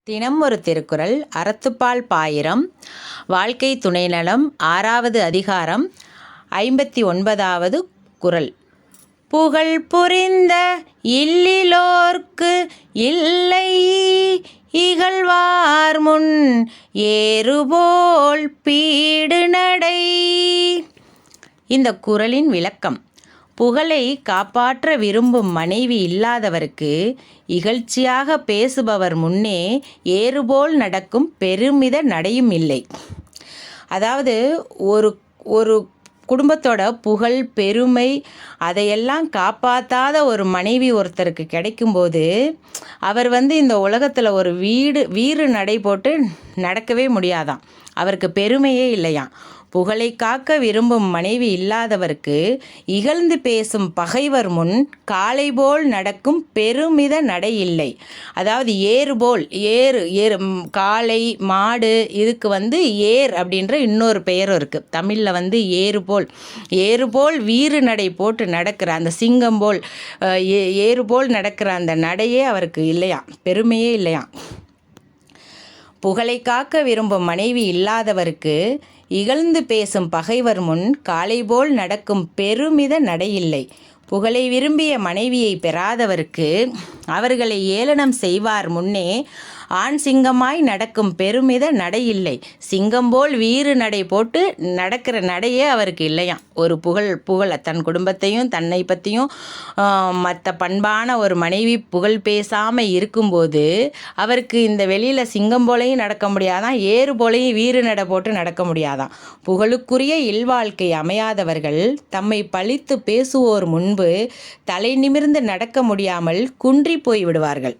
தினம் ஒரு திருக்குறள். அறத்துப்பால் பாயிரம். வாழ்க்கை துணைநலம். 6வது அதிகாரம் 59வது குறள். புகழ் புரிந்த இல்லிலோர்க்கு இல்லை இகழ்வார் முன் ஏறுபோல் பீடு நடை. இந்த குறளின் விளக்கம். புகழை காப்பாற்ற விரும்பும் மனைவி இல்லாதவருக்கு இகழ்ச்சியாக பேசுபவர் முன்னே ஏறுபோல் நடக்கும் பெருமித நடையும் இல்லை. அதாவது ஒரு குடும்பத்தோட புகழ் பெருமை அதையெல்லாம் காப்பாற்றாத ஒரு மனைவி ஒருத்தருக்கு கிடைக்கும்போது அவர் இந்த உலகத்தில் ஒரு வீறு நடை போட்டு நடக்கவே முடியாதாம். அவருக்கு பெருமையே இல்லையாம். புகழை காக்க விரும்பும் மனைவி இல்லாதவருக்கு இகழ்ந்து பேசும் பகைவர் முன் காளை போல் நடக்கும் பெருமித நடை இல்லை. அதாவது ஏறுபோல் ஏறு காளை மாடு இதுக்கு ஏர் அப்படின்ற இன்னொரு பெயரும் இருக்குது. தமிழில் ஏறுபோல் வீறு நடை போட்டு நடக்கிற அந்த சிங்கம் போல் ஏறுபோல் நடக்கிற அந்த நடையே அவருக்கு இல்லையாம், பெருமையே இல்லையாம். புகழை காக்க விரும்பும் மனைவி இல்லாதவருக்கு இகழ்ந்து பேசும் பகைவர் முன் காளை போல் நடக்கும் பெருமித நடையில்லை. புகழை விரும்பிய மனைவியை பெறாதவருக்கு அவர்களை ஏளனம் செய்வார் முன்னே ஆண் சிங்கமாய் நடக்கும் பெருமித நடையில்லை. சிங்கம் போல் வீறு நடை போட்டு நடக்கிற நடையே அவருக்கு இல்லையாம். ஒரு புகழ் தன் குடும்பத்தையும் தன்னை பற்றியும் மற்ற பண்பான ஒரு மனைவி புகழ் பேசாமல் இருக்கும்போது அவருக்கு இந்த வெளியில் சிங்கம் போலையும் நடக்க முடியாதான், ஏறு போலையும் வீறு நடை போட்டு நடக்க முடியாதான். புகழுக்குரிய இல்வாழ்க்கை அமையாதவர்கள் தம்மை பழித்து பேசுவோர் முன்பு தலை நிமிர்ந்து நடக்க முடியாமல் குன்றி போய் விடுவார்கள்.